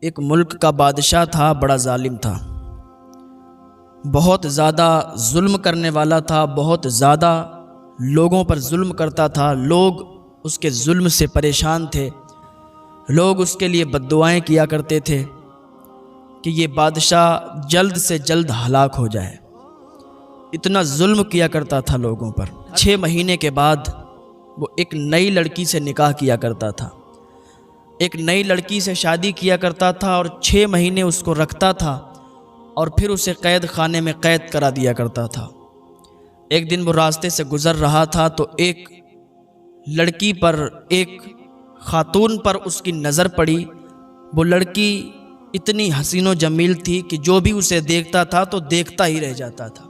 ایک ملک کا بادشاہ تھا، بڑا ظالم تھا، بہت زیادہ ظلم کرنے والا تھا، بہت زیادہ لوگوں پر ظلم کرتا تھا۔ لوگ اس کے ظلم سے پریشان تھے، لوگ اس کے لیے بد دعائیں کیا کرتے تھے کہ یہ بادشاہ جلد سے جلد ہلاک ہو جائے۔ اتنا ظلم کیا کرتا تھا لوگوں پر۔ 6 مہینے کے بعد وہ ایک نئی لڑکی سے نکاح کیا کرتا تھا، ایک نئی لڑکی سے شادی کیا کرتا تھا اور 6 مہینے اس کو رکھتا تھا اور پھر اسے قید خانے میں قید کرا دیا کرتا تھا۔ ایک دن وہ راستے سے گزر رہا تھا تو ایک لڑکی پر، ایک خاتون پر اس کی نظر پڑی۔ وہ لڑکی اتنی حسین و جمیل تھی کہ جو بھی اسے دیکھتا تھا تو دیکھتا ہی رہ جاتا تھا۔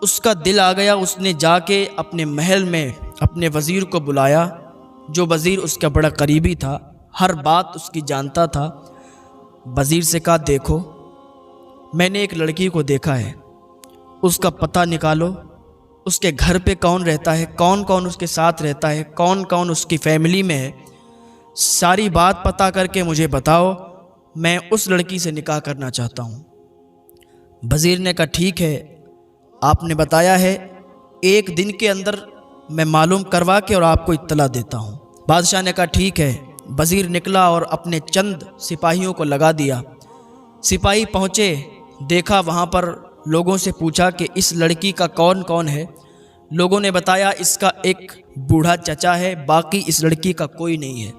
اس کا دل آ گیا، اس نے جا کے اپنے محل میں اپنے وزیر کو بلایا، جو وزیر اس کا بڑا قریبی تھا، ہر بات اس کی جانتا تھا۔ وزیر سے کہا، دیکھو میں نے ایک لڑکی کو دیکھا ہے، اس کا پتہ نکالو، اس کے گھر پہ کون رہتا ہے، کون کون اس کے ساتھ رہتا ہے، کون کون اس کی فیملی میں ہے، ساری بات پتہ کر کے مجھے بتاؤ، میں اس لڑکی سے نکاح کرنا چاہتا ہوں۔ وزیر نے کہا، ٹھیک ہے، آپ نے بتایا ہے، 1 دن کے اندر میں معلوم کروا کے اور آپ کو اطلاع دیتا ہوں۔ بادشاہ نے کہا، ٹھیک ہے۔ وزیر نکلا اور اپنے چند سپاہیوں کو لگا دیا۔ سپاہی پہنچے، دیکھا وہاں پر، لوگوں سے پوچھا کہ اس لڑکی کا کون کون ہے۔ لوگوں نے بتایا اس کا ایک بوڑھا چچا ہے، باقی اس لڑکی کا کوئی نہیں ہے۔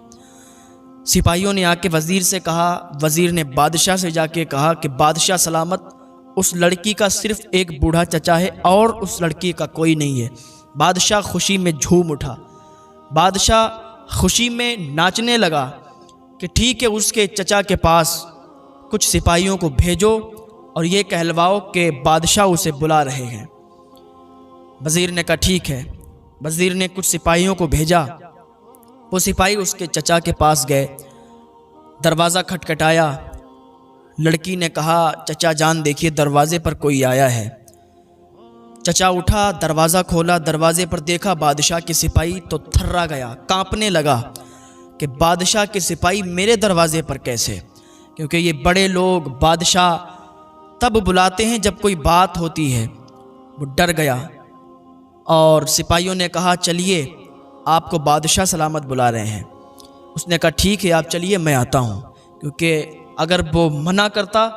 سپاہیوں نے آ کے وزیر سے کہا، وزیر نے بادشاہ سے جا کے کہا کہ بادشاہ سلامت، اس لڑکی کا صرف ایک بوڑھا چچا ہے اور اس لڑکی کا کوئی نہیں ہے۔ بادشاہ خوشی میں جھوم اٹھا، بادشاہ خوشی میں ناچنے لگا کہ ٹھیک ہے، اس کے چچا کے پاس کچھ سپاہیوں کو بھیجو اور یہ کہلواؤ کہ بادشاہ اسے بلا رہے ہیں۔ وزیر نے کہا، ٹھیک ہے۔ وزیر نے کچھ سپاہیوں کو بھیجا، وہ سپاہی اس کے چچا کے پاس گئے، دروازہ کھٹکھٹایا۔ لڑکی نے کہا، چچا جان دیکھیے دروازے پر کوئی آیا ہے۔ چچا اٹھا، دروازہ کھولا، دروازے پر دیکھا بادشاہ کے سپاہی، تو تھرا گیا، کانپنے لگا کہ بادشاہ کے سپاہی میرے دروازے پر کیسے؟ کیونکہ یہ بڑے لوگ بادشاہ تب بلاتے ہیں جب کوئی بات ہوتی ہے۔ وہ ڈر گیا اور سپاہیوں نے کہا، چلیے آپ کو بادشاہ سلامت بلا رہے ہیں۔ اس نے کہا، ٹھیک ہے آپ چلیے، میں آتا ہوں، کیونکہ اگر وہ منع کرتا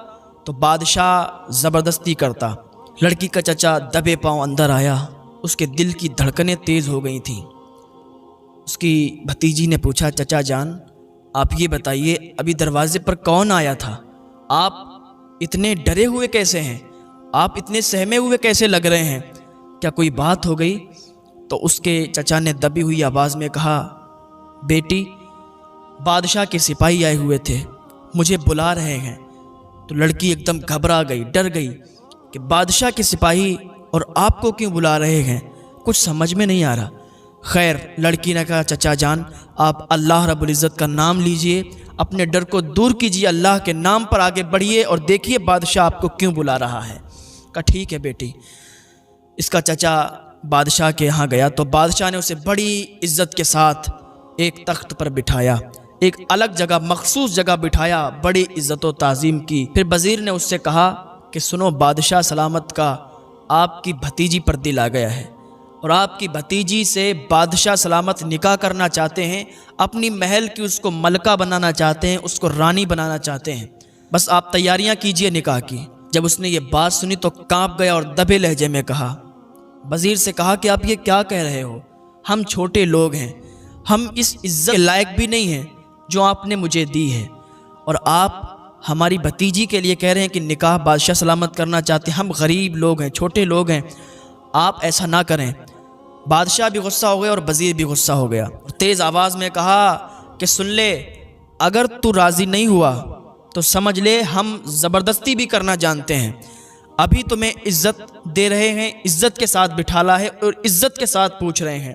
تو بادشاہ زبردستی کرتا۔ لڑکی کا چچا دبے پاؤں اندر آیا، اس کے دل کی دھڑکنیں تیز ہو گئی تھیں۔ اس کی بھتیجی نے پوچھا، چچا جان آپ یہ بتائیے ابھی دروازے پر کون آیا تھا؟ آپ اتنے ڈرے ہوئے کیسے ہیں؟ آپ اتنے سہمے ہوئے کیسے لگ رہے ہیں؟ کیا کوئی بات ہو گئی؟ تو اس کے چچا نے دبی ہوئی آواز میں کہا، بیٹی بادشاہ کے سپاہی آئے ہوئے تھے، مجھے بلا رہے ہیں۔ تو لڑکی ایک دم گھبرا گئی، ڈر گئی کہ بادشاہ کے سپاہی اور آپ کو کیوں بلا رہے ہیں، کچھ سمجھ میں نہیں آ رہا۔ خیر، لڑکی نے کہا، چچا جان آپ اللہ رب العزت کا نام لیجئے، اپنے ڈر کو دور کیجئے، اللہ کے نام پر آگے بڑھیے اور دیکھیے بادشاہ آپ کو کیوں بلا رہا ہے۔ کہا، ٹھیک ہے بیٹی۔ اس کا چچا بادشاہ کے یہاں گیا تو بادشاہ نے اسے بڑی عزت کے ساتھ ایک تخت پر بٹھایا، ایک الگ جگہ، مخصوص جگہ بٹھایا، بڑی عزت و تعظیم کی۔ پھر وزیر نے اس سے کہا کہ سنو، بادشاہ سلامت کا آپ کی بھتیجی پر دل آ گیا ہے اور آپ کی بھتیجی سے بادشاہ سلامت نکاح کرنا چاہتے ہیں، اپنی محل کی اس کو ملکہ بنانا چاہتے ہیں، اس کو رانی بنانا چاہتے ہیں، بس آپ تیاریاں کیجئے نکاح کی۔ جب اس نے یہ بات سنی تو کانپ گیا اور دبے لہجے میں کہا، وزیر سے کہا کہ آپ یہ کیا کہہ رہے ہو؟ ہم چھوٹے لوگ ہیں، ہم اس عزت کے لائق بھی نہیں ہیں جو آپ نے مجھے دی ہے، اور آپ ہماری بھتیجی کے لیے کہہ رہے ہیں کہ نکاح بادشاہ سلامت کرنا چاہتے ہیں، ہم غریب لوگ ہیں، چھوٹے لوگ ہیں، آپ ایسا نہ کریں۔ بادشاہ بھی غصہ ہو گیا اور وزیر بھی غصہ ہو گیا، اور تیز آواز میں کہا کہ سن لے، اگر تو راضی نہیں ہوا تو سمجھ لے ہم زبردستی بھی کرنا جانتے ہیں۔ ابھی تمہیں عزت دے رہے ہیں، عزت کے ساتھ بٹھالا ہے اور عزت کے ساتھ پوچھ رہے ہیں،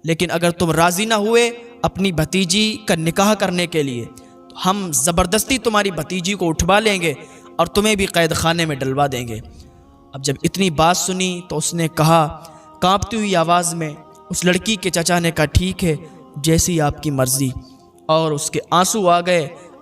لیکن اگر تم راضی نہ ہوئے اپنی بھتیجی کا نکاح کرنے کے لیے تو ہم زبردستی تمہاری بھتیجی کو اٹھوا لیں گے اور تمہیں بھی قید خانے میں ڈلوا دیں گے۔ اب جب اتنی بات سنی تو اس نے کہا کانپتی ہوئی آواز میں، اس لڑکی کے چچا نے کہا ٹھیک ہے جیسی آپ کی مرضی، اور اس کے آنسو آ گئے،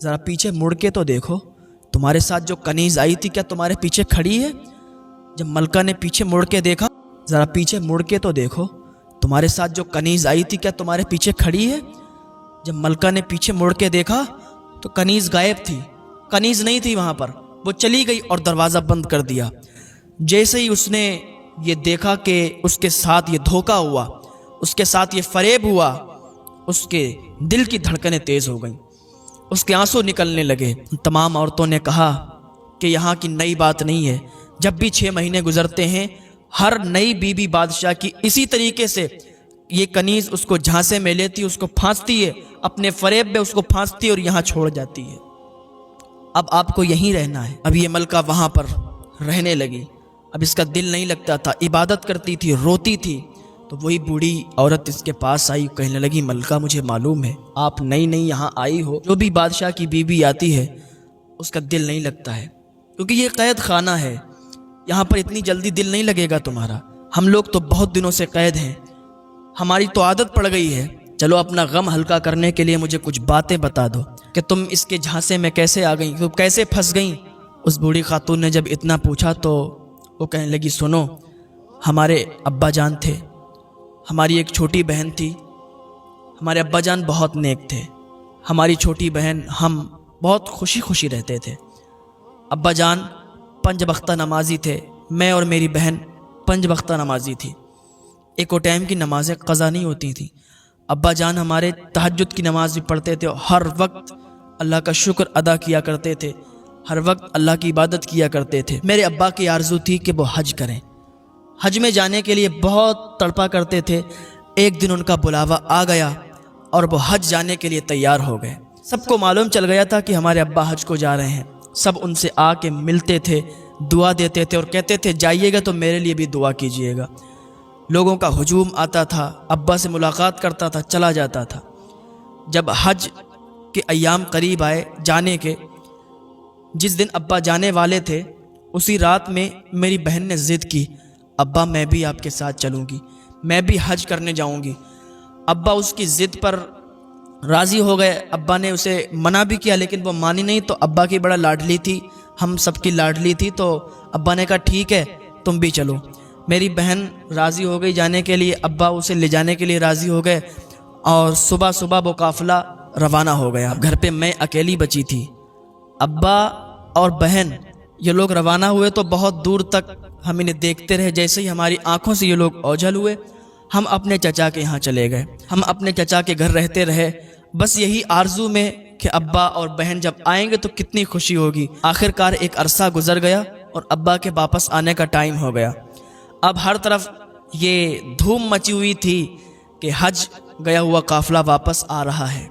ذرا پیچھے مڑ کے تو دیکھو، تمہارے ساتھ جو کنیز آئی تھی کیا تمہارے پیچھے کھڑی ہے؟ جب ملکہ نے پیچھے مڑ کے دیکھا، ذرا پیچھے مڑ کے تو دیکھو، تمہارے ساتھ جو کنیز آئی تھی کیا تمہارے پیچھے کھڑی ہے؟ جب ملکہ نے پیچھے مڑ کے دیکھا تو کنیز غائب تھی، کنیز نہیں تھی وہاں پر، وہ چلی گئی اور دروازہ بند کر دیا۔ جیسے ہی اس نے یہ دیکھا کہ اس کے ساتھ یہ دھوکہ ہوا، اس کے ساتھ یہ فریب ہوا، اس کے دل کی دھڑکنیں تیز ہو گئیں، اس کے آنسو نکلنے لگے۔ تمام عورتوں نے کہا کہ یہاں کی نئی بات نہیں ہے، جب بھی 6 مہینے گزرتے ہیں ہر نئی بیوی بادشاہ کی اسی طریقے سے یہ کنیز اس کو جھانسے میں لیتی، اس کو پھانستی ہے، اپنے فریب میں اس کو پھانستی ہے اور یہاں چھوڑ جاتی ہے۔ اب آپ کو یہیں رہنا ہے۔ اب یہ ملکہ وہاں پر رہنے لگی، اب اس کا دل نہیں لگتا تھا، عبادت کرتی تھی، روتی تھی۔ تو وہی بوڑھی عورت اس کے پاس آئی، کہنے لگی ملکہ مجھے معلوم ہے آپ نئی نئی یہاں آئی ہو، جو بھی بادشاہ کی بیوی آتی ہے اس کا دل نہیں لگتا ہے، کیونکہ یہ قید خانہ ہے، یہاں پر اتنی جلدی دل نہیں لگے گا تمہارا، ہم لوگ تو بہت دنوں سے قید ہیں، ہماری تو عادت پڑ گئی ہے، چلو اپنا غم ہلکا کرنے کے لیے مجھے کچھ باتیں بتا دو کہ تم اس کے جھانسے میں کیسے آ گئیں، تم کیسے پھنس گئیں۔ اس بوڑھی خاتون نے جب اتنا پوچھا تو وہ کہنے لگی سنو، ہمارے ابا جان تھے، ہماری ایک چھوٹی بہن تھی، ہمارے ابا جان بہت نیک تھے، ہماری چھوٹی بہن ہم بہت خوشی خوشی رہتے تھے، ابا جان 5 وقتہ نمازی تھے، میں اور میری بہن 5 وقتہ نمازی تھی، ایک ٹائم کی نمازیں قضا نہیں ہوتی تھیں، ابا جان ہمارے تہجد کی نماز بھی پڑھتے تھے، ہر وقت اللہ کا شکر ادا کیا کرتے تھے، ہر وقت اللہ کی عبادت کیا کرتے تھے۔ میرے ابا کی آرزو تھی کہ وہ حج کریں، حج میں جانے کے لیے بہت تڑپا کرتے تھے۔ ایک دن ان کا بلاوا آ گیا اور وہ حج جانے کے لیے تیار ہو گئے۔ سب کو معلوم چل گیا تھا کہ ہمارے ابا حج کو جا رہے ہیں، سب ان سے آ کے ملتے تھے، دعا دیتے تھے اور کہتے تھے جائیے گا تو میرے لیے بھی دعا کیجیے گا۔ لوگوں کا ہجوم آتا تھا، ابا سے ملاقات کرتا تھا، چلا جاتا تھا۔ جب حج کے ایام قریب آئے جانے کے، جس دن ابا جانے والے تھے اسی رات میں میری بہن نے ضد کی، ابا میں بھی آپ کے ساتھ چلوں گی، میں بھی حج کرنے جاؤں گی۔ ابا اس کی ضد پر راضی ہو گئے، ابا نے اسے منع بھی کیا لیکن وہ مانی نہیں، تو ابا کی بڑا لاڈلی تھی، ہم سب کی لاڈلی تھی، تو ابا نے کہا ٹھیک ہے تم بھی چلو۔ میری بہن راضی ہو گئی جانے کے لیے، ابا اسے لے جانے کے لیے راضی ہو گئے اور صبح صبح وہ قافلہ روانہ ہو گیا۔ گھر پہ میں اکیلی بچی تھی، ابا اور بہن یہ لوگ روانہ ہوئے تو بہت دور تک ہم انہیں دیکھتے رہے، جیسے ہی ہماری آنکھوں سے یہ لوگ اوجھل ہوئے ہم اپنے چچا کے یہاں چلے گئے، ہم اپنے چچا کے گھر رہتے رہے، بس یہی آرزو میں کہ ابا اور بہن جب آئیں گے تو کتنی خوشی ہوگی۔ آخر کار ایک عرصہ گزر گیا اور ابا کے واپس آنے کا ٹائم ہو گیا۔ اب ہر طرف یہ دھوم مچی ہوئی تھی کہ حج گیا ہوا قافلہ واپس آ رہا ہے۔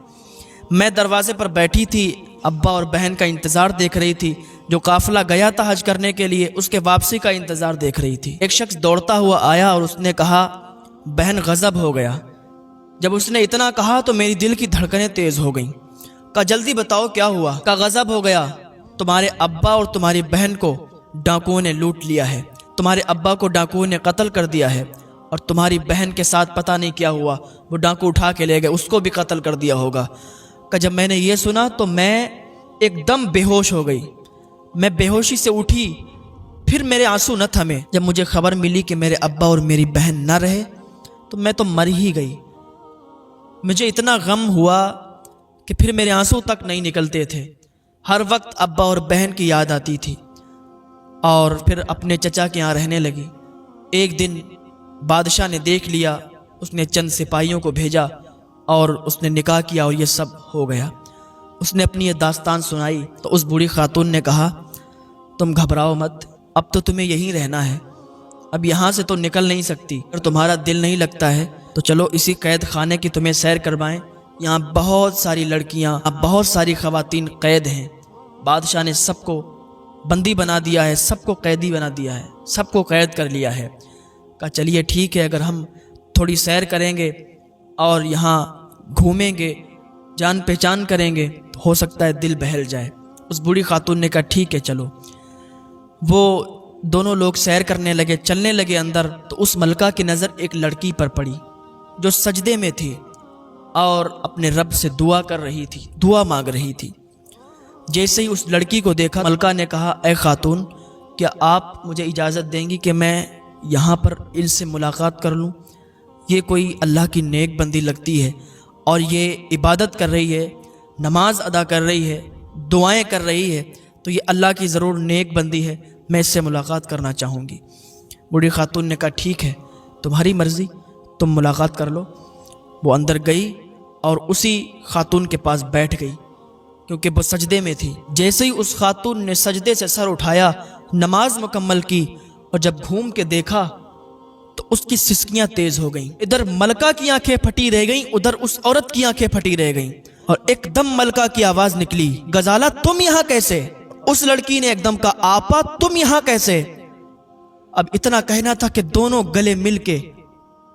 میں دروازے پر بیٹھی تھی، ابا اور بہن کا انتظار دیکھ رہی تھی، جو قافلہ گیا تھا حج کرنے کے لیے اس کے واپسی کا انتظار دیکھ رہی تھی۔ ایک شخص دوڑتا ہوا آیا اور اس نے کہا بہن غضب ہو گیا۔ جب اس نے اتنا کہا تو میری دل کی دھڑکنیں تیز ہو گئیں۔ کہا جلدی بتاؤ کیا ہوا؟ کہا غضب ہو گیا، تمہارے ابا اور تمہاری بہن کو ڈاکوؤں نے لوٹ لیا ہے، تمہارے ابا کو ڈاکوؤں نے قتل کر دیا ہے اور تمہاری بہن کے ساتھ پتہ نہیں کیا ہوا، وہ ڈاکو اٹھا کے لے گئے، اس کو بھی قتل کر دیا ہوگا۔ کہ جب میں نے یہ سنا تو میں ایک دم بے ہوش ہو گئی، میں بے ہوشی سے اٹھی، پھر میرے آنسو نہ تھمے۔ جب مجھے خبر ملی کہ میرے ابا اور میری بہن نہ رہے تو میں تو مر ہی گئی۔ مجھے اتنا غم ہوا کہ پھر میرے آنسو تک نہیں نکلتے تھے، ہر وقت ابا اور بہن کی یاد آتی تھی، اور پھر اپنے چچا کے یہاں رہنے لگی۔ ایک دن بادشاہ نے دیکھ لیا، اس نے چند سپاہیوں کو بھیجا اور اس نے نکاح کیا اور یہ سب ہو گیا۔ اس نے اپنی یہ داستان سنائی تو اس بوڑھی خاتون نے کہا تم گھبراؤ مت، اب تو تمہیں یہیں رہنا ہے، اب یہاں سے تو نکل نہیں سکتی، اگر تمہارا دل نہیں لگتا ہے تو چلو اسی قید خانے کی تمہیں سیر کروائیں، یہاں بہت ساری لڑکیاں، بہت ساری خواتین قید ہیں، بادشاہ نے سب کو بندی بنا دیا ہے، سب کو قیدی بنا دیا ہے، سب کو قید کر لیا ہے۔ کہا چلیے ٹھیک ہے، اگر ہم تھوڑی سیر کریں گے اور یہاں گھومیں گے، جان پہچان کریں گے تو ہو سکتا ہے دل بہل جائے۔ اس بوڑھی خاتون نے کہا ٹھیک ہے چلو۔ وہ دونوں لوگ سیر کرنے لگے، چلنے لگے اندر، تو اس ملکہ کی نظر ایک لڑکی پر پڑی جو سجدے میں تھی اور اپنے رب سے دعا کر رہی تھی، دعا مانگ رہی تھی۔ جیسے ہی اس لڑکی کو دیکھا ملکہ نے کہا اے خاتون کیا آپ مجھے اجازت دیں گی کہ میں یہاں پر ان سے ملاقات کر لوں؟ یہ کوئی اللہ کی نیک بندی لگتی ہے اور یہ عبادت کر رہی ہے، نماز ادا کر رہی ہے، دعائیں کر رہی ہے، تو یہ اللہ کی ضرور نیک بندی ہے، میں اس سے ملاقات کرنا چاہوں گی۔ بوڑھی خاتون نے کہا ٹھیک ہے تمہاری مرضی، تم ملاقات کر لو۔ وہ اندر گئی اور اسی خاتون کے پاس بیٹھ گئی کیونکہ وہ سجدے میں تھی۔ جیسے ہی اس خاتون نے سجدے سے سر اٹھایا، نماز مکمل کی اور جب گھوم کے دیکھا تو اس کی سسکیاں تیز ہو گئیں۔ ادھر ملکہ کی آنکھیں پھٹی رہ گئیں، ادھر اس عورت کی آنکھیں پھٹی رہ گئیں، اور ایک دم ملکہ کی آواز نکلی غزالہ تم یہاں کیسے؟ اس لڑکی نے ایک دم کہا آپا تم یہاں کیسے؟ اب اتنا کہنا تھا کہ دونوں گلے مل کے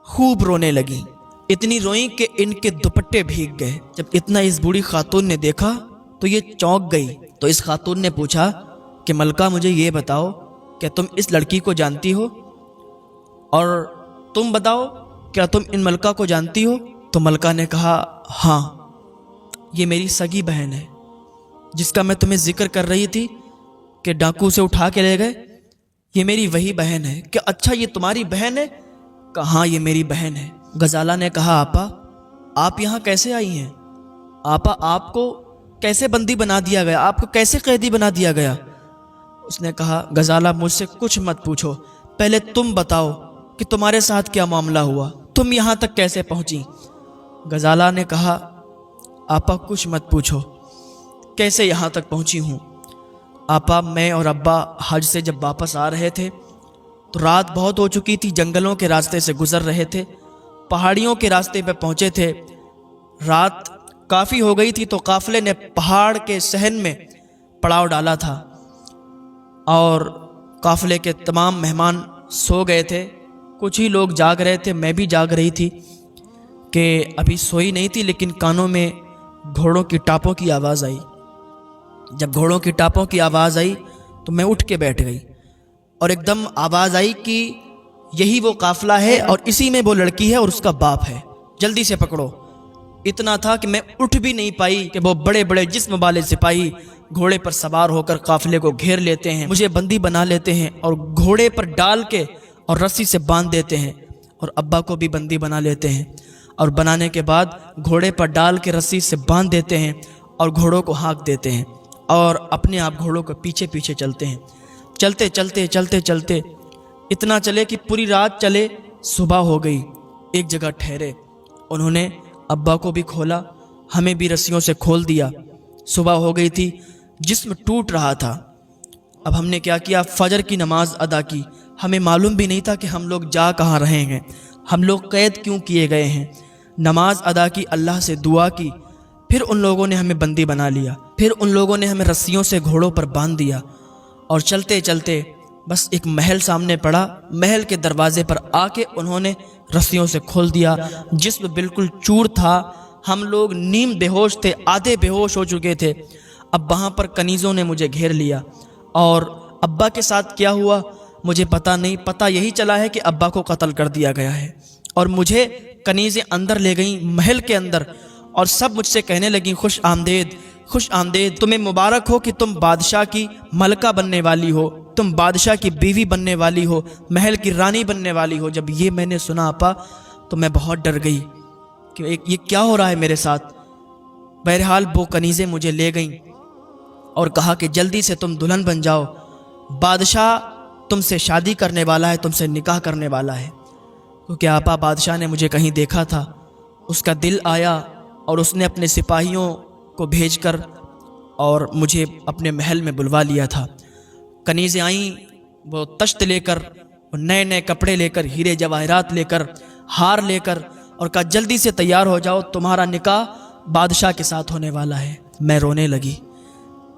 خوب رونے لگیں، اتنی روئیں کہ ان کے دوپٹے بھیگ گئے۔ جب اتنا اس بوڑھی خاتون نے دیکھا تو یہ چونک گئی، تو اس خاتون نے پوچھا کہ ملکہ مجھے یہ بتاؤ کہ تم اس لڑکی کو جانتی ہو، اور تم بتاؤ کیا تم ان ملکہ کو جانتی ہو؟ تو ملکہ نے کہا ہاں یہ میری سگی بہن ہے، جس کا میں تمہیں ذکر کر رہی تھی کہ ڈاکو سے اٹھا کے لے گئے، یہ میری وہی بہن ہے۔ کہ اچھا یہ تمہاری بہن ہے؟ کہا ہاں یہ میری بہن ہے۔ غزالہ نے کہا آپا آپ یہاں کیسے آئی ہیں؟ آپا آپ کو کیسے بندی بنا دیا گیا؟ آپ کو کیسے قیدی بنا دیا گیا؟ اس نے کہا غزالہ مجھ سے کچھ مت پوچھو، پہلے تم بتاؤ کہ تمہارے ساتھ کیا معاملہ ہوا، تم یہاں تک کیسے پہنچی؟ غزالہ نے کہا آپا کچھ مت پوچھو، کیسے یہاں تک پہنچی ہوں؟ آپا میں اور ابا حج سے جب واپس آ رہے تھے تو رات بہت ہو چکی تھی، جنگلوں کے راستے سے گزر رہے تھے، پہاڑیوں کے راستے پہ پہنچے تھے، رات کافی ہو گئی تھی تو قافلے نے پہاڑ کے صحن میں پڑاؤ ڈالا تھا اور قافلے کے تمام مہمان سو گئے تھے، کچھ ہی لوگ جاگ رہے تھے، میں بھی جاگ رہی تھی کہ ابھی سوئی نہیں تھی، لیکن کانوں میں گھوڑوں کی ٹاپوں کی آواز آئی۔ جب گھوڑوں کی ٹاپوں کی آواز آئی تو میں اٹھ کے بیٹھ گئی اور ایک دم آواز آئی کہ یہی وہ قافلہ ہے اور اسی میں وہ لڑکی ہے اور اس کا باپ ہے، جلدی سے پکڑو۔ اتنا تھا کہ میں اٹھ بھی نہیں پائی کہ وہ بڑے بڑے جسم والے سپاہی گھوڑے پر سوار ہو کر قافلے کو گھیر لیتے ہیں، مجھے بندی بنا لیتے ہیں اور گھوڑے پر ڈال کے اور رسی سے باندھ دیتے ہیں، اور ابا کو بھی بندی بنا لیتے ہیں، اور بنانے کے بعد گھوڑے پر ڈال کے رسی سے باندھ دیتے ہیں اور گھوڑوں کو ہانک دیتے ہیں اور اپنے آپ گھوڑوں کو پیچھے پیچھے چلتے ہیں۔ چلتے چلتے چلتے چلتے اتنا چلے کہ پوری رات چلے، صبح ہو گئی، ایک جگہ ٹھہرے، انہوں نے ابا کو بھی کھولا، ہمیں بھی رسیوں سے کھول دیا، صبح ہو گئی تھی، جسم ٹوٹ رہا تھا۔ اب ہم نے کیا کیا؟ فجر کی نماز ادا کی، ہمیں معلوم بھی نہیں تھا کہ ہم لوگ جا کہاں رہے ہیں، ہم لوگ قید کیوں کیے گئے ہیں۔ نماز ادا کی، اللہ سے دعا کی، پھر ان لوگوں نے ہمیں بندی بنا لیا، پھر ان لوگوں نے ہمیں رسیوں سے گھوڑوں پر باندھ دیا، اور چلتے چلتے بس ایک محل سامنے پڑا، محل کے دروازے پر آ کے انہوں نے رسیوں سے کھول دیا، جسم بالکل چور تھا، ہم لوگ نیم بے ہوش تھے، آدھے بے ہوش ہو چکے تھے۔ اب وہاں پر کنیزوں نے مجھے گھیر لیا، اور ابا کے ساتھ کیا ہوا مجھے پتہ نہیں، پتہ یہی چلا ہے کہ ابا کو قتل کر دیا گیا ہے، اور مجھے کنیزیں اندر لے گئیں محل کے اندر، اور سب مجھ سے کہنے لگیں خوش آمدید خوش آمدید، تمہیں مبارک ہو کہ تم بادشاہ کی ملکہ بننے والی ہو، تم بادشاہ کی بیوی بننے والی ہو، محل کی رانی بننے والی ہو۔ جب یہ میں نے سنا آپا تو میں بہت ڈر گئی کہ یہ کیا ہو رہا ہے میرے ساتھ۔ بہرحال وہ کنیزیں مجھے لے گئیں اور کہا کہ جلدی سے تم دلہن بن جاؤ، بادشاہ تم سے شادی کرنے والا ہے، تم سے نکاح کرنے والا ہے۔ کیونکہ آپا بادشاہ نے مجھے کہیں دیکھا تھا، اس کا دل آیا اور اس نے اپنے سپاہیوں کو بھیج کر اور مجھے اپنے محل میں بلوا لیا تھا۔ کنیزیں آئیں، وہ تشت لے کر، وہ نئے نئے کپڑے لے کر، ہیرے جواہرات لے کر، ہار لے کر، اور کہا جلدی سے تیار ہو جاؤ، تمہارا نکاح بادشاہ کے ساتھ ہونے والا ہے۔ میں رونے لگی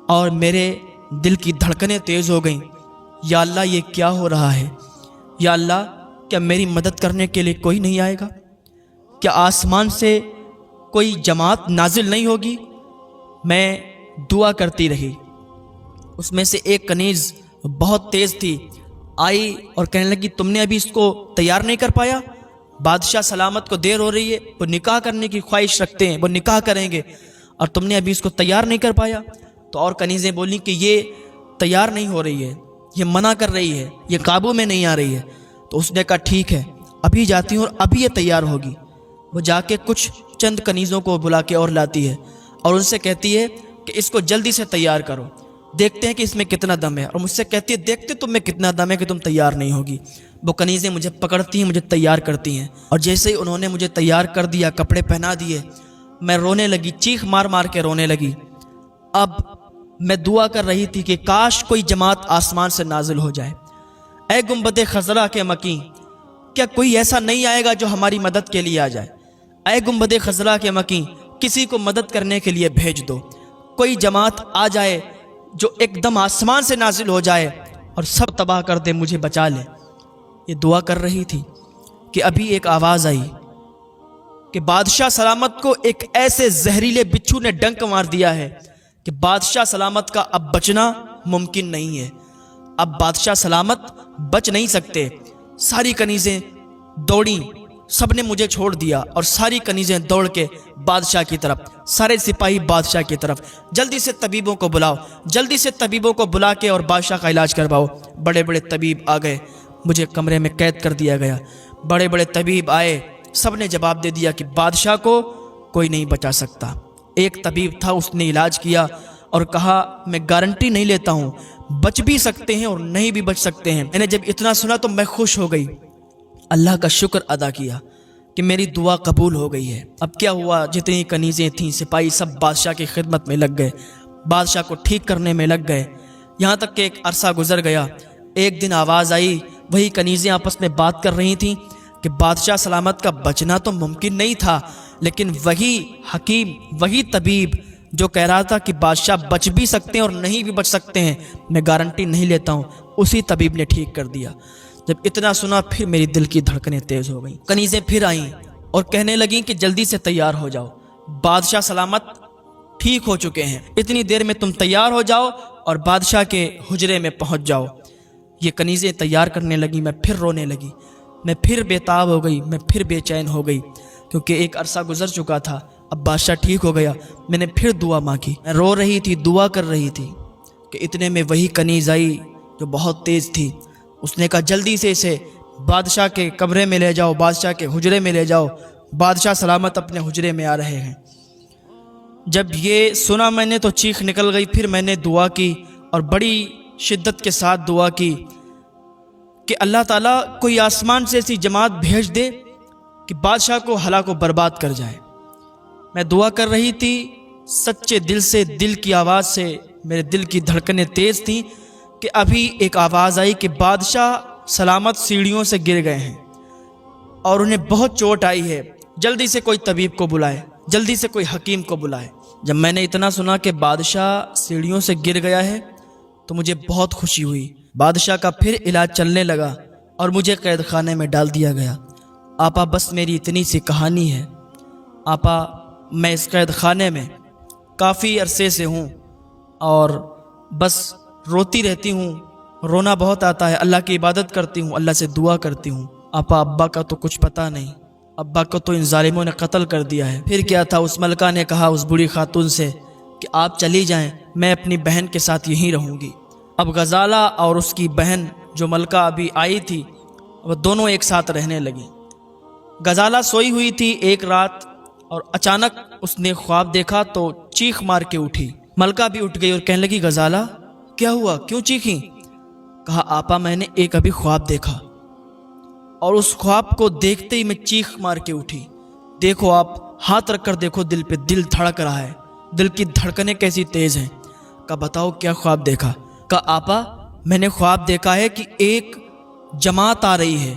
اور میرے دل کی دھڑکنیں تیز ہو گئیں، یا اللہ یہ کیا ہو رہا ہے؟ یا اللہ کیا میری مدد کرنے کے لیے کوئی نہیں آئے گا؟ کیا آسمان سے کوئی جماعت نازل نہیں ہوگی؟ میں دعا کرتی رہی۔ اس میں سے ایک کنیز بہت تیز تھی، آئی اور کہنے لگی تم نے ابھی اس کو تیار نہیں کر پایا؟ بادشاہ سلامت کو دیر ہو رہی ہے، وہ نکاح کرنے کی خواہش رکھتے ہیں، وہ نکاح کریں گے، اور تم نے ابھی اس کو تیار نہیں کر پایا؟ تو اور کنیزیں بولیں کہ یہ تیار نہیں ہو رہی ہے، یہ منع کر رہی ہے، یہ قابو میں نہیں آ رہی ہے۔ تو اس نے کہا ٹھیک ہے، ابھی جاتی ہوں اور ابھی یہ تیار ہوگی۔ وہ جا کے کچھ چند کنیزوں کو بلا کے اور لاتی ہے اور ان سے کہتی ہے کہ اس کو جلدی سے تیار کرو، دیکھتے ہیں کہ اس میں کتنا دم ہے۔ اور مجھ سے کہتی ہے دیکھتے تم میں کتنا دم ہے کہ تم تیار نہیں ہوگی۔ وہ کنیزیں مجھے پکڑتی ہیں، مجھے تیار کرتی ہیں، اور جیسے ہی انہوں نے مجھے تیار کر دیا، کپڑے پہنا دیے، میں رونے لگی، چیخ مار مار کے رونے لگی۔ اب میں دعا کر رہی تھی کہ کاش کوئی جماعت آسمان سے نازل ہو جائے۔ اے گنبد خضرا کے مکین، کیا کوئی ایسا نہیں آئے گا جو ہماری مدد کے لیے آ جائے؟ اے گنبد خضرا کے مکین، کسی کو مدد کرنے کے لیے بھیج دو، کوئی جماعت آ جائے جو ایک دم آسمان سے نازل ہو جائے اور سب تباہ کر دے، مجھے بچا لے۔ یہ دعا کر رہی تھی کہ ابھی ایک آواز آئی کہ بادشاہ سلامت کو ایک ایسے زہریلے بچھو نے ڈنک مار دیا ہے کہ بادشاہ سلامت کا اب بچنا ممکن نہیں ہے۔ اب بادشاہ سلامت بچ نہیں سکتے۔ ساری کنیزیں دوڑیں، سب نے مجھے چھوڑ دیا، اور ساری کنیزیں دوڑ کے بادشاہ کی طرف، سارے سپاہی بادشاہ کی طرف، جلدی سے طبیبوں کو بلاؤ، جلدی سے طبیبوں کو بلا کے اور بادشاہ کا علاج کرواؤ۔ بڑے بڑے طبیب آ گئے، مجھے کمرے میں قید کر دیا گیا۔ بڑے بڑے طبیب آئے، سب نے جواب دے دیا کہ بادشاہ کو کوئی نہیں بچا سکتا۔ ایک طبیب تھا، اس نے علاج کیا اور کہا میں گارنٹی نہیں لیتا ہوں، بچ بھی سکتے ہیں اور نہیں بھی بچ سکتے ہیں۔ میں نے جب اتنا سنا تو میں خوش ہو گئی، اللہ کا شکر ادا کیا کہ میری دعا قبول ہو گئی ہے۔ اب کیا ہوا، جتنی کنیزیں تھیں، سپاہی سب بادشاہ کی خدمت میں لگ گئے، بادشاہ کو ٹھیک کرنے میں لگ گئے۔ یہاں تک کہ ایک عرصہ گزر گیا۔ ایک دن آواز آئی، وہی کنیزیں آپس میں بات کر رہی تھیں کہ بادشاہ سلامت کا بچنا تو ممکن نہیں تھا، لیکن وہی حکیم، وہی طبیب جو کہہ رہا تھا کہ بادشاہ بچ بھی سکتے ہیں اور نہیں بھی بچ سکتے ہیں، میں گارنٹی نہیں لیتا ہوں، اسی طبیب نے ٹھیک کر دیا۔ جب اتنا سنا پھر میری دل کی دھڑکنیں تیز ہو گئیں۔ کنیزیں پھر آئیں اور کہنے لگیں کہ جلدی سے تیار ہو جاؤ، بادشاہ سلامت ٹھیک ہو چکے ہیں، اتنی دیر میں تم تیار ہو جاؤ اور بادشاہ کے حجرے میں پہنچ جاؤ۔ یہ کنیزیں تیار کرنے لگیں، میں پھر رونے لگی، میں پھر بےتاب ہو گئی، میں پھر بے چین ہو گئی، کیونکہ ایک عرصہ گزر چکا تھا، اب بادشاہ ٹھیک ہو گیا۔ میں نے پھر دعا مانگی، میں رو رہی تھی، دعا کر رہی تھی کہ اتنے میں وہی کنیز آئی جو بہت تیز تھی۔ اس نے کہا جلدی سے اسے بادشاہ کے کمرے میں لے جاؤ، بادشاہ کے حجرے میں لے جاؤ، بادشاہ سلامت اپنے حجرے میں آ رہے ہیں۔ جب یہ سنا میں نے تو چیخ نکل گئی۔ پھر میں نے دعا کی اور بڑی شدت کے ساتھ دعا کی کہ اللہ تعالیٰ کوئی آسمان سے ایسی جماعت بھیج دے کہ بادشاہ کو ہلاک و برباد کر جائے۔ میں دعا کر رہی تھی سچے دل سے، دل کی آواز سے، میرے دل کی دھڑکنیں تیز تھیں کہ ابھی ایک آواز آئی کہ بادشاہ سلامت سیڑھیوں سے گر گئے ہیں اور انہیں بہت چوٹ آئی ہے، جلدی سے کوئی طبیب کو بلائے، جلدی سے کوئی حکیم کو بلائے۔ جب میں نے اتنا سنا کہ بادشاہ سیڑھیوں سے گر گیا ہے تو مجھے بہت خوشی ہوئی۔ بادشاہ کا پھر علاج چلنے لگا اور مجھے قید خانے میں ڈال دیا گیا۔ آپا بس میری اتنی سی کہانی ہے آپا، میں اس قید خانے میں کافی عرصے سے ہوں اور بس روتی رہتی ہوں، رونا بہت آتا ہے، اللہ کی عبادت کرتی ہوں، اللہ سے دعا کرتی ہوں۔ آپا ابا کا تو کچھ پتہ نہیں، ابا کو تو ان ظالموں نے قتل کر دیا ہے۔ پھر کیا تھا، اس ملکہ نے کہا اس بوڑھی خاتون سے کہ آپ چلی جائیں، میں اپنی بہن کے ساتھ یہیں رہوں گی۔ اب غزالہ اور اس کی بہن جو ملکہ ابھی آئی تھی، وہ دونوں ایک ساتھ رہنے لگیں۔ غزالہ سوئی ہوئی تھی ایک رات اور اچانک اس نے خواب دیکھا تو چیخ مار کے اٹھی۔ ملکہ بھی اٹھ گئی اور کہنے لگی غزالہ کیا ہوا، کیوں چیخیں؟ کہا آپا میں نے ایک ابھی خواب دیکھا اور اس خواب کو دیکھتے ہی میں چیخ مار کے اٹھی۔ دیکھو آپ ہاتھ رکھ کر دیکھو دل پہ، دل دھڑک رہا ہے، دل کی دھڑکنیں کیسی تیز ہیں۔ کہا بتاؤ کیا خواب دیکھا؟ کہا آپا میں نے خواب دیکھا ہے کہ ایک جماعت آ رہی ہے،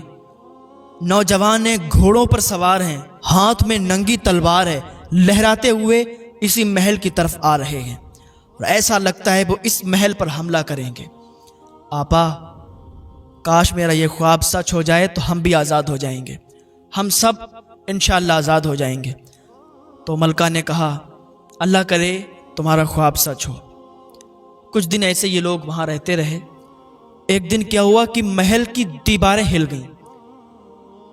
نوجوان گھوڑوں پر سوار ہیں، ہاتھ میں ننگی تلوار ہے، لہراتے ہوئے اسی محل کی طرف آ رہے ہیں اور ایسا لگتا ہے وہ اس محل پر حملہ کریں گے۔ آپا کاش میرا یہ خواب سچ ہو جائے تو ہم بھی آزاد ہو جائیں گے، ہم سب انشاءاللہ آزاد ہو جائیں گے۔ تو ملکہ نے کہا اللہ کرے تمہارا خواب سچ ہو۔ کچھ دن ایسے یہ لوگ وہاں رہتے رہے۔ ایک دن کیا ہوا کہ محل کی دیواریں ہل گئیں،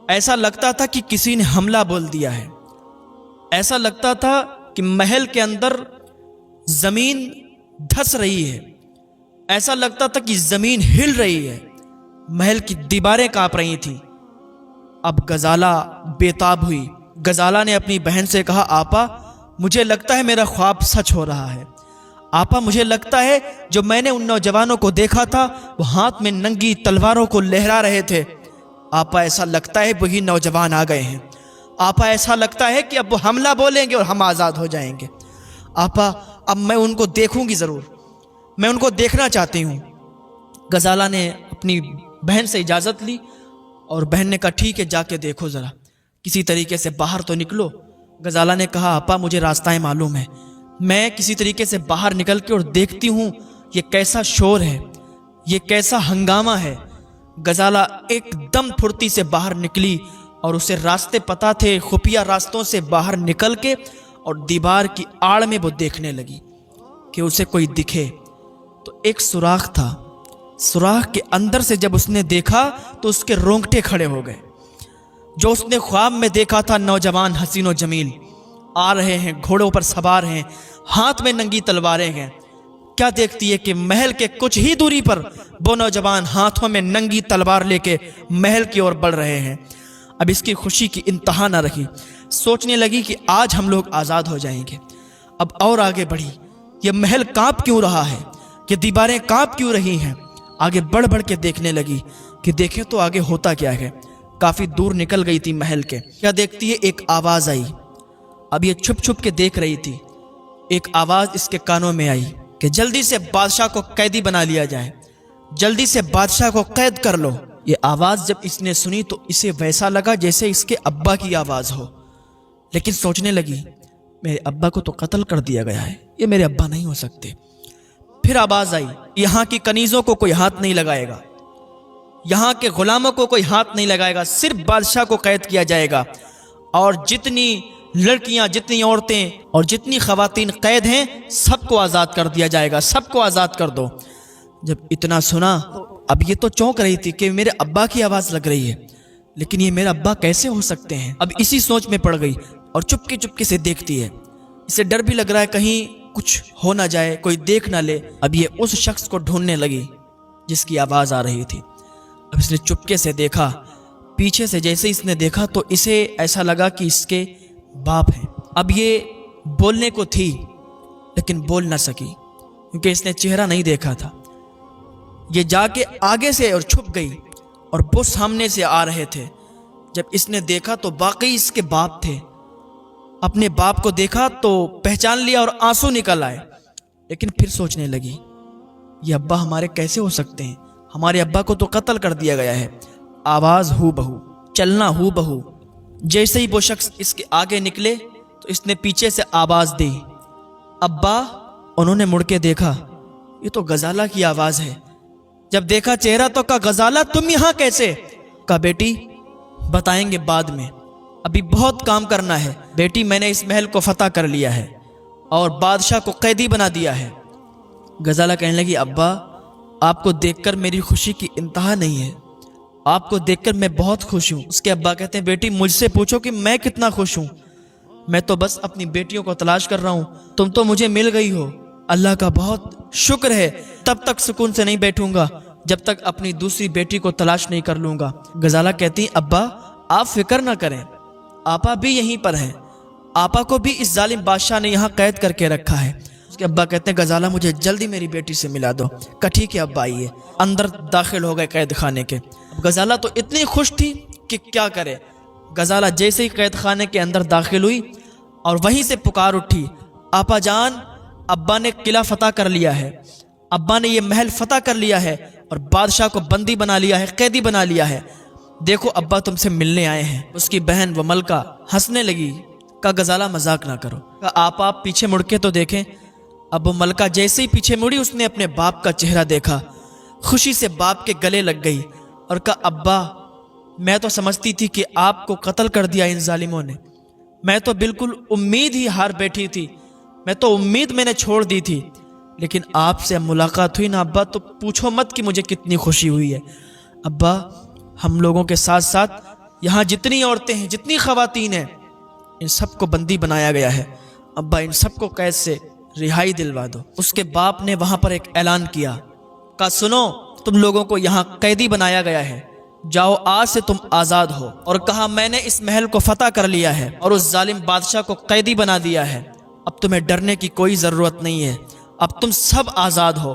ایسا لگتا تھا کہ کسی نے حملہ بول دیا ہے، ایسا لگتا تھا کہ محل کے اندر زمین دھس رہی ہے، ایسا لگتا تھا کہ زمین ہل رہی ہے، محل کی دیواریں کانپ رہی تھیں۔ اب غزالہ بےتاب ہوئی۔ غزالہ نے اپنی بہن سے کہا، آپا مجھے لگتا ہے میرا خواب سچ ہو رہا ہے۔ آپا مجھے لگتا ہے جو میں نے ان نوجوانوں کو دیکھا تھا وہ ہاتھ میں ننگی تلواروں کو لہرا رہے تھے۔ آپا ایسا لگتا ہے وہی نوجوان آ گئے ہیں۔ آپا ایسا لگتا ہے کہ اب وہ حملہ بولیں گے اور ہم آزاد ہو جائیں گے۔ آپا اب میں ان کو دیکھوں گی ضرور، میں ان کو دیکھنا چاہتی ہوں۔ غزالہ نے اپنی بہن سے اجازت لی اور بہن نے کہا ٹھیک ہے، جا کے دیکھو ذرا، کسی طریقے سے باہر تو نکلو۔ غزالہ نے کہا، آپا مجھے راستہ معلوم ہے، میں کسی طریقے سے باہر نکل کے اور دیکھتی ہوں یہ کیسا شور ہے، یہ کیسا ہنگامہ ہے۔ غزالہ ایک دم پھرتی سے باہر نکلی اور اسے راستے پتہ تھے، خفیہ راستوں سے باہر نکل کے اور دیوار کی آڑ میں وہ دیکھنے لگی کہ اسے کوئی دکھے۔ تو ایک سوراخ تھا، سوراخ کے اندر سے جب اس نے دیکھا تو اس کے رونگٹے کھڑے ہو گئے۔ جو اس نے خواب میں دیکھا تھا، نوجوان حسین و جمیل آ رہے ہیں، گھوڑوں پر سوار ہیں، ہاتھ میں ننگی تلواریں ہیں۔ کیا دیکھتی ہے کہ محل کے کچھ ہی دوری پر وہ نوجوان ہاتھوں میں ننگی تلوار لے کے محل کی اور بڑھ رہے ہیں۔ اب اس کی خوشی کی انتہا نہ رہی، سوچنے لگی کہ آج ہم لوگ آزاد ہو جائیں گے۔ اب اور آگے بڑھی، یہ محل کانپ کیوں رہا ہے، یہ دیواریں کانپ کیوں رہی ہیں؟ آگے بڑھ بڑھ کے دیکھنے لگی کہ دیکھیں تو آگے ہوتا کیا ہے۔ کافی دور نکل گئی تھی محل کے، کیا دیکھتی ہے ایک آواز آئی۔ اب یہ چھپ چھپ کے دیکھ رہی تھی، ایک آواز اس کے کانوں میں آئی کہ جلدی سے بادشاہ کو قیدی بنا لیا جائے، جلدی سے بادشاہ کو قید کر لو۔ یہ آواز جب اس نے سنی تو اسے ویسا لگا جیسے اس کے ابا کی آواز ہو، لیکن سوچنے لگی میرے ابا کو تو قتل کر دیا گیا ہے، یہ میرے ابا نہیں ہو سکتے۔ پھر آواز آئی، یہاں کی کنیزوں کو کوئی ہاتھ نہیں لگائے گا، یہاں کے غلاموں کو کوئی ہاتھ نہیں لگائے گا، صرف بادشاہ کو قید کیا جائے گا، اور جتنی لڑکیاں، جتنی عورتیں اور جتنی خواتین قید ہیں سب کو آزاد کر دیا جائے گا، سب کو آزاد کر دو۔ جب اتنا سنا اب یہ تو چونک رہی تھی کہ میرے ابا کی آواز لگ رہی ہے، لیکن یہ میرا ابا کیسے ہو سکتے ہیں؟ اب اسی سوچ میں پڑ گئی اور چپکے چپکے سے دیکھتی ہے۔ اسے ڈر بھی لگ رہا ہے کہیں کچھ ہو نہ جائے، کوئی دیکھ نہ لے۔ اب یہ اس شخص کو ڈھونڈنے لگی جس کی آواز آ رہی تھی۔ اب اس نے چپکے سے دیکھا، پیچھے سے جیسے اس نے دیکھا تو اسے ایسا لگا کہ اس کے باپ ہیں۔ اب یہ بولنے کو تھی لیکن بول نہ سکی کیونکہ اس نے چہرہ نہیں دیکھا تھا۔ یہ جا کے آگے سے اور چھپ گئی اور وہ سامنے سے آ رہے تھے۔ جب اس نے دیکھا تو واقعی اس کے باپ تھے۔ اپنے باپ کو دیکھا تو پہچان لیا اور آنسو نکل آئے، لیکن پھر سوچنے لگی یہ ابا ہمارے کیسے ہو سکتے ہیں؟ ہمارے ابا کو تو قتل کر دیا گیا ہے۔ آواز ہو بہو، چلنا ہو بہو۔ جیسے ہی وہ شخص اس کے آگے نکلے تو اس نے پیچھے سے آواز دی، ابا۔ انہوں نے مڑ کے دیکھا، یہ تو غزالہ کی آواز ہے۔ جب دیکھا چہرہ تو کہا، غزالہ تم یہاں کیسے؟ کہا بیٹی بتائیں گے بعد میں، ابھی بہت کام کرنا ہے۔ بیٹی میں نے اس محل کو فتح کر لیا ہے اور بادشاہ کو قیدی بنا دیا ہے۔ غزالہ کہنے لگی، ابا آپ کو دیکھ کر میری خوشی کی انتہا نہیں ہے، آپ کو دیکھ کر میں بہت خوش ہوں۔ اس کے ابا کہتے ہیں، بیٹی مجھ سے پوچھو کہ میں کتنا خوش ہوں، میں تو بس اپنی بیٹیوں کو تلاش کر رہا ہوں، تم تو مجھے مل گئی ہو، اللہ کا بہت شکر ہے۔ تب تک سکون سے نہیں بیٹھوں گا جب تک اپنی دوسری بیٹی کو تلاش نہیں کر لوں گا۔ غزالہ کہتی ہیں، ابا آپ فکر نہ کریں، آپا بھی یہیں پر ہیں، آپا کو بھی اس ظالم بادشاہ نے یہاں قید کر کے رکھا ہے۔ اس کے ابا کہتے ہیں، غزالہ مجھے جلدی میری بیٹی سے ملا دو۔ کہا ٹھیک ہے ابا آئیے۔ اندر داخل ہو گئے قید خانے کے۔ غزالہ تو اتنی خوش تھی کہ کیا کرے۔ غزالہ جیسے ہی قید خانے کے اندر داخل ہوئی اور وہیں سے پکار اٹھی، آپا جان ابا نے قلعہ فتح کر لیا ہے، ابا نے یہ محل فتح کر لیا ہے اور بادشاہ کو بندی بنا لیا ہے، قیدی بنا لیا ہے، دیکھو ابا تم سے ملنے آئے ہیں۔ اس کی بہن وہ ملکہ ہنسنے لگی۔ کہا غزالہ مذاق نہ کرو۔ کہا آپ پیچھے مڑ کے تو دیکھیں۔ اب وہ ملکہ جیسے ہی پیچھے مڑی اس نے اپنے باپ کا چہرہ دیکھا، خوشی سے باپ کے گلے لگ گئی اور کہا، ابا میں تو سمجھتی تھی کہ آپ کو قتل کر دیا ان ظالموں نے، میں تو بالکل امید ہی ہار بیٹھی تھی، میں تو امید میں نے چھوڑ دی تھی، لیکن آپ سے ملاقات ہوئی نا ابا تو پوچھو مت کہ مجھے کتنی خوشی ہوئی ہے۔ ابا ہم لوگوں کے ساتھ ساتھ یہاں جتنی عورتیں ہیں، جتنی خواتین ہیں، ان سب کو بندی بنایا گیا ہے، ابا ان سب کو قید سے رہائی دلوا دو۔ اس کے باپ نے وہاں پر ایک اعلان کیا، کہا سنو تم لوگوں کو یہاں قیدی بنایا گیا ہے، جاؤ آج سے تم آزاد ہو۔ اور کہا میں نے اس محل کو فتح کر لیا ہے اور اس ظالم بادشاہ کو قیدی بنا دیا ہے، اب تمہیں ڈرنے کی کوئی ضرورت نہیں ہے، اب تم سب آزاد ہو۔